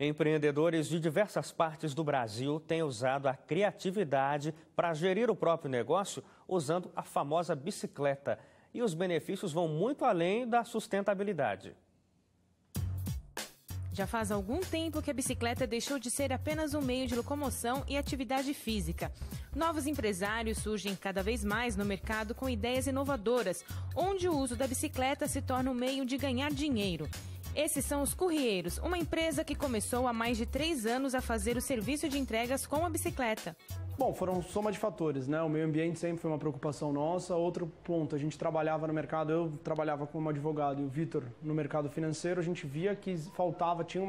Empreendedores de diversas partes do Brasil têm usado a criatividade para gerir o próprio negócio usando a famosa bicicleta. E os benefícios vão muito além da sustentabilidade. Já faz algum tempo que a bicicleta deixou de ser apenas um meio de locomoção e atividade física. Novos empresários surgem cada vez mais no mercado com ideias inovadoras, onde o uso da bicicleta se torna um meio de ganhar dinheiro. Esses são os Courrieiros, uma empresa que começou há mais de 3 anos a fazer o serviço de entregas com a bicicleta. Bom, foram soma de fatores, né? O meio ambiente sempre foi uma preocupação nossa. Outro ponto, a gente trabalhava no mercado, eu trabalhava como advogado e o Vitor no mercado financeiro, a gente via que faltava, tinha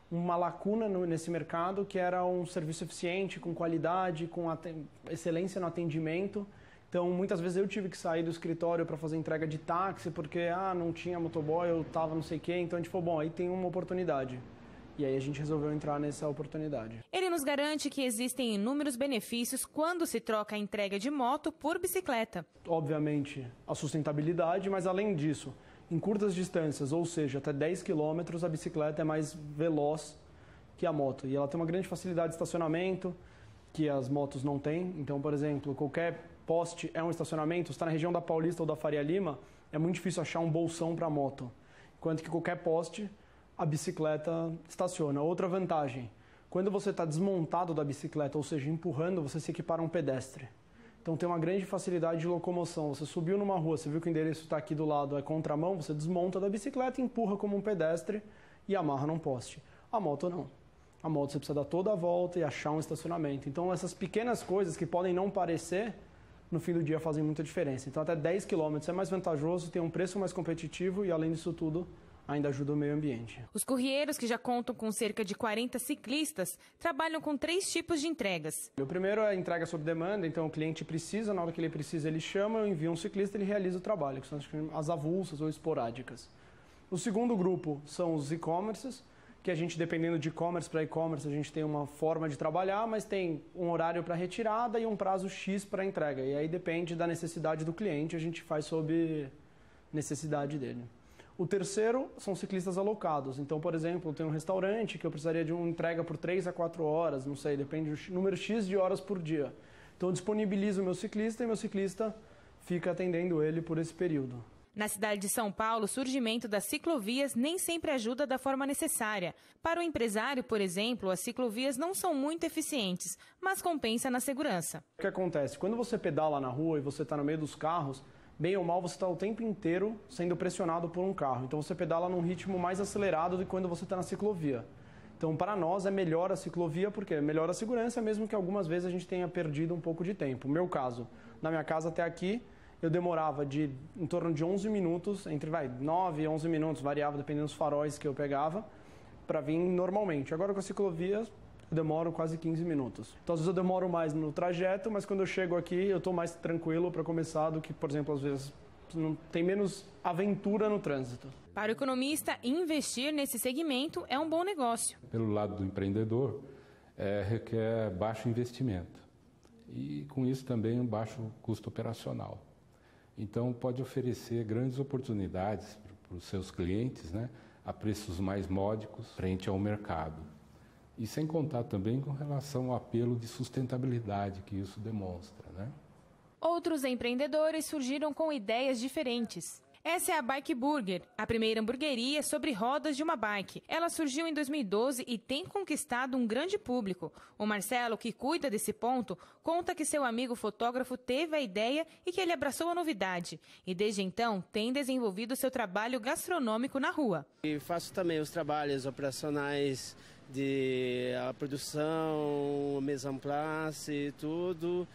uma lacuna nesse mercado, que era um serviço eficiente, com qualidade, com excelência no atendimento. Então, muitas vezes eu tive que sair do escritório para fazer entrega de táxi, porque não tinha motoboy, eu estava não sei o quê. Então, a gente falou, bom, aí tem uma oportunidade. E aí a gente resolveu entrar nessa oportunidade. Ele nos garante que existem inúmeros benefícios quando se troca a entrega de moto por bicicleta. Obviamente, a sustentabilidade, mas além disso, em curtas distâncias, ou seja, até 10 quilômetros, a bicicleta é mais veloz que a moto. E ela tem uma grande facilidade de estacionamento, que as motos não têm. Então, por exemplo, qualquer poste é um estacionamento. Se está na região da Paulista ou da Faria Lima, é muito difícil achar um bolsão para moto. Enquanto que qualquer poste, a bicicleta estaciona. Outra vantagem, quando você está desmontado da bicicleta, ou seja, empurrando, você se equipara a um pedestre. Então tem uma grande facilidade de locomoção. Você subiu numa rua, você viu que o endereço está aqui do lado, é contramão, você desmonta da bicicleta, empurra como um pedestre e amarra num poste. A moto não. A moto você precisa dar toda a volta e achar um estacionamento. Então essas pequenas coisas que podem não parecer, no fim do dia fazem muita diferença. Então até 10 km é mais vantajoso, tem um preço mais competitivo e além disso tudo, ainda ajuda o meio ambiente. Os Courrieiros, que já contam com cerca de 40 ciclistas, trabalham com 3 tipos de entregas. O primeiro é a entrega sob demanda, então o cliente precisa, na hora que ele precisa, ele chama, eu envio um ciclista, ele realiza o trabalho, que são as avulsas ou esporádicas. O segundo grupo são os e-commerces, que a gente, dependendo de e-commerce para e-commerce, a gente tem uma forma de trabalhar, mas tem um horário para retirada e um prazo X para entrega. E aí depende da necessidade do cliente, a gente faz sob necessidade dele. O terceiro são ciclistas alocados. Então, por exemplo, eu tenho um restaurante que eu precisaria de uma entrega por 3 a 4 horas, não sei, depende do número X de horas por dia. Então, eu disponibilizo o meu ciclista e meu ciclista fica atendendo ele por esse período. Na cidade de São Paulo, o surgimento das ciclovias nem sempre ajuda da forma necessária. Para o empresário, por exemplo, as ciclovias não são muito eficientes, mas compensa na segurança. O que acontece? Quando você pedala na rua e você está no meio dos carros, bem ou mal, você está o tempo inteiro sendo pressionado por um carro. Então você pedala num ritmo mais acelerado do que quando você está na ciclovia. Então para nós é melhor a ciclovia porque melhora a segurança, mesmo que algumas vezes a gente tenha perdido um pouco de tempo. No meu caso, na minha casa até aqui, eu demorava em torno de 11 minutos, entre 9 e 11 minutos, variava dependendo dos faróis que eu pegava, para vir normalmente. Agora com a ciclovia, eu demoro quase 15 minutos. Então, às vezes eu demoro mais no trajeto, mas quando eu chego aqui, eu estou mais tranquilo para começar do que, por exemplo, às vezes não tem menos aventura no trânsito. Para o economista, investir nesse segmento é um bom negócio. Pelo lado do empreendedor, requer baixo investimento e, com isso, também um baixo custo operacional. Então, pode oferecer grandes oportunidades para os seus clientes, né, a preços mais módicos frente ao mercado. E sem contar também com relação ao apelo de sustentabilidade que isso demonstra, né? Outros empreendedores surgiram com ideias diferentes. Essa é a Bike Burger, a primeira hamburgueria sobre rodas de uma bike. Ela surgiu em 2012 e tem conquistado um grande público. O Marcelo, que cuida desse ponto, conta que seu amigo fotógrafo teve a ideia e que ele abraçou a novidade. E desde então tem desenvolvido seu trabalho gastronômico na rua. E faço também os trabalhos operacionais de a produção, mise en place e tudo.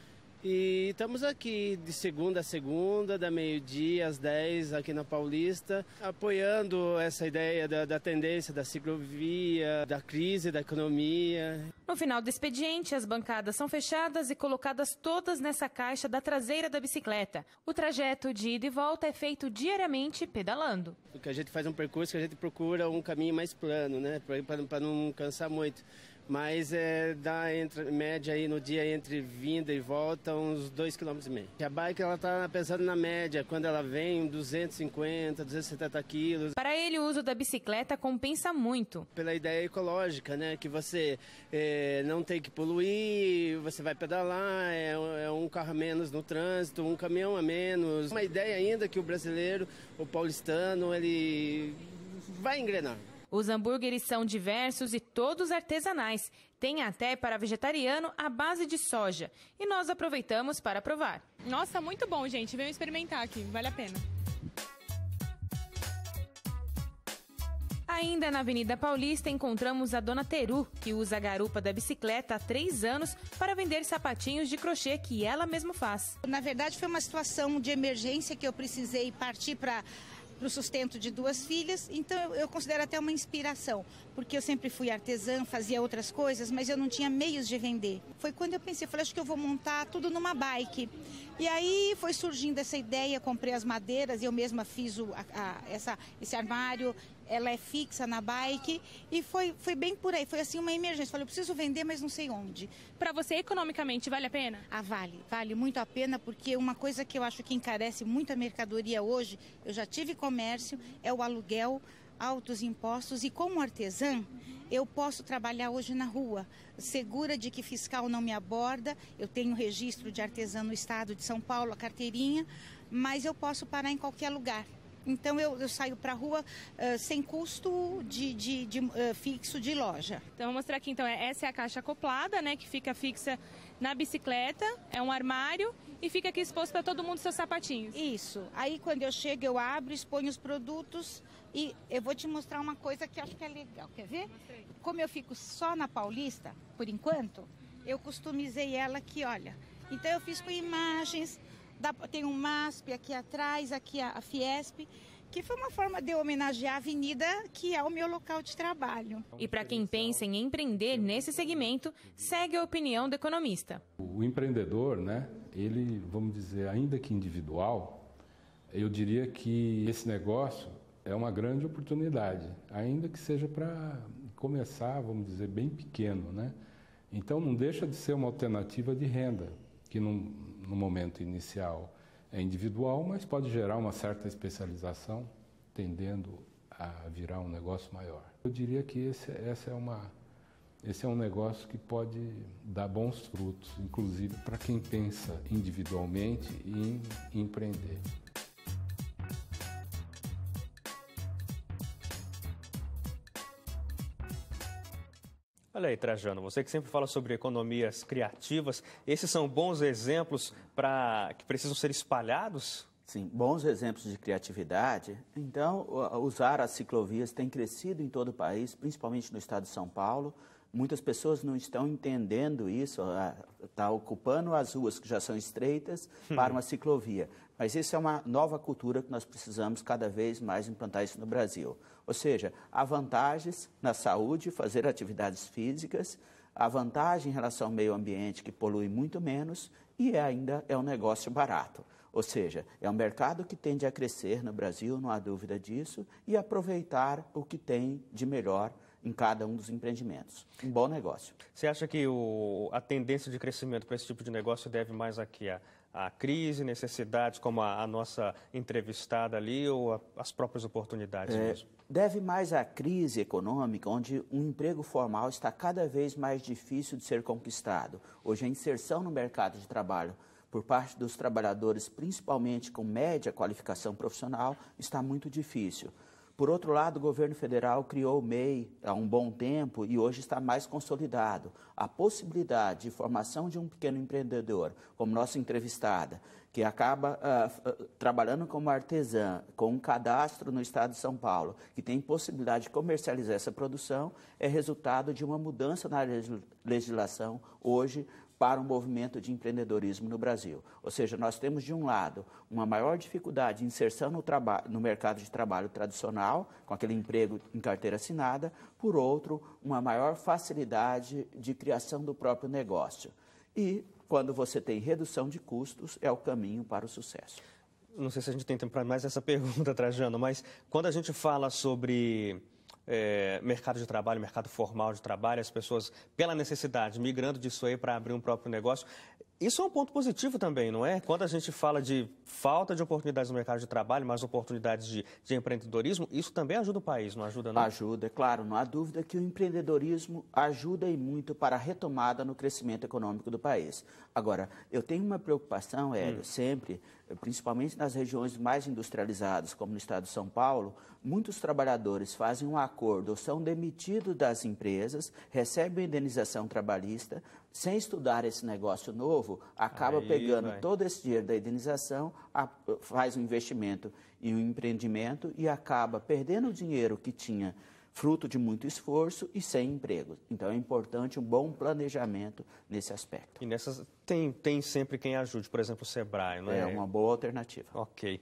E estamos aqui de segunda a segunda, da meio-dia às 10 aqui na Paulista, apoiando essa ideia da tendência da ciclovia, da crise da economia. No final do expediente, as bancadas são fechadas e colocadas todas nessa caixa da traseira da bicicleta. O trajeto de ida e volta é feito diariamente pedalando. Porque a gente faz um percurso que a gente procura um caminho mais plano, né, para não cansar muito. mas dá média aí no dia entre vinda e volta uns 2,5 km. A bike ela está pensando na média, quando ela vem 250, 270 quilos. Para ele, o uso da bicicleta compensa muito. Pela ideia ecológica, né? Que você não tem que poluir, você vai pedalar, é um carro a menos no trânsito, um caminhão a menos. Uma ideia ainda que o brasileiro, o paulistano, ele vai engrenar. Os hambúrgueres são diversos e todos artesanais. Tem até para vegetariano à base de soja. E nós aproveitamos para provar. Nossa, muito bom, gente. Venham experimentar aqui, vale a pena. Ainda na Avenida Paulista, encontramos a dona Teru, que usa a garupa da bicicleta há 3 anos para vender sapatinhos de crochê que ela mesma faz. Na verdade, foi uma situação de emergência que eu precisei partir para o sustento de 2 filhas, então eu considero até uma inspiração, porque eu sempre fui artesã, fazia outras coisas, mas eu não tinha meios de vender. Foi quando eu pensei, falei, acho que eu vou montar tudo numa bike. E aí foi surgindo essa ideia, comprei as madeiras, eu mesma fiz esse armário, ela é fixa na bike e foi bem por aí, foi assim uma emergência. Falei, eu preciso vender, mas não sei onde. Para você, economicamente, vale a pena? Ah, vale muito a pena, porque uma coisa que eu acho que encarece muito a mercadoria hoje, eu já tive comércio, é o aluguel, altos impostos, e como artesã, eu posso trabalhar hoje na rua, segura de que fiscal não me aborda, eu tenho registro de artesã no estado de São Paulo, a carteirinha, mas eu posso parar em qualquer lugar. Então eu saio para a rua sem custo fixo de loja. Então vou mostrar aqui, então essa é a caixa acoplada, né, que fica fixa na bicicleta, é um armário e fica aqui exposto para todo mundo seus sapatinhos. Isso, aí quando eu chego eu abro, exponho os produtos e eu vou te mostrar uma coisa que eu acho que é legal, quer ver? Como eu fico só na Paulista, por enquanto, eu customizei ela aqui, olha. Então eu fiz com imagens. Tem um MASP aqui atrás, aqui a Fiesp, que foi uma forma de eu homenagear a avenida, que é o meu local de trabalho. E para quem pensa em empreender nesse segmento, segue a opinião do economista. O empreendedor, né, ele, vamos dizer, ainda que individual, eu diria que esse negócio é uma grande oportunidade, ainda que seja para começar, vamos dizer, bem pequeno, né? Então não deixa de ser uma alternativa de renda, que no momento inicial é individual, mas pode gerar uma certa especialização, tendendo a virar um negócio maior. Eu diria que esse é um negócio que pode dar bons frutos, inclusive para quem pensa individualmente em empreender. Olha aí, Trajano, você que sempre fala sobre economias criativas, esses são bons exemplos que precisam ser espalhados? Sim, bons exemplos de criatividade. Então, usar as ciclovias tem crescido em todo o país, principalmente no estado de São Paulo. Muitas pessoas não estão entendendo isso, está ocupando as ruas que já são estreitas para uma ciclovia. Mas isso é uma nova cultura que nós precisamos cada vez mais implantar isso no Brasil. Ou seja, há vantagens na saúde, fazer atividades físicas, há vantagem em relação ao meio ambiente, que polui muito menos, e ainda é um negócio barato. Ou seja, é um mercado que tende a crescer no Brasil, não há dúvida disso, e aproveitar o que tem de melhor em cada um dos empreendimentos. Um bom negócio. Você acha que a tendência de crescimento para esse tipo de negócio deve mais aqui a crise, necessidades, como a nossa entrevistada ali, ou as próprias oportunidades mesmo? Deve mais à crise econômica, onde um emprego formal está cada vez mais difícil de ser conquistado. Hoje a inserção no mercado de trabalho por parte dos trabalhadores, principalmente com média qualificação profissional, está muito difícil. Por outro lado, o governo federal criou o MEI há um bom tempo e hoje está mais consolidado. A possibilidade de formação de um pequeno empreendedor, como nossa entrevistada, que acaba trabalhando como artesã, com um cadastro no estado de São Paulo, que tem possibilidade de comercializar essa produção, é resultado de uma mudança na legislação hoje para um movimento de empreendedorismo no Brasil. Ou seja, nós temos, de um lado, uma maior dificuldade de inserção no mercado de trabalho tradicional, com aquele emprego em carteira assinada, por outro, uma maior facilidade de criação do próprio negócio. E, quando você tem redução de custos, é o caminho para o sucesso. Não sei se a gente tem tempo para mais essa pergunta, Trajano, mas quando a gente fala sobre mercado de trabalho, mercado formal de trabalho, as pessoas, pela necessidade, migrando disso aí para abrir um próprio negócio. Isso é um ponto positivo também, não é? Quando a gente fala de falta de oportunidades no mercado de trabalho, mas oportunidades de empreendedorismo, isso também ajuda o país, não ajuda, não? Ajuda, é claro. Não há dúvida que o empreendedorismo ajuda e muito para a retomada no crescimento econômico do país. Agora, eu tenho uma preocupação, Hélio, sempre, principalmente nas regiões mais industrializadas, como no estado de São Paulo, muitos trabalhadores fazem um acordo ou são demitidos das empresas, recebem indenização trabalhista, sem estudar esse negócio novo, acaba pegando todo esse dinheiro da indenização, faz um investimento em um empreendimento e acaba perdendo o dinheiro que tinha fruto de muito esforço e sem emprego. Então é importante um bom planejamento nesse aspecto. E nessas tem sempre quem ajude, por exemplo, o Sebrae, não é? É uma boa alternativa. Ok.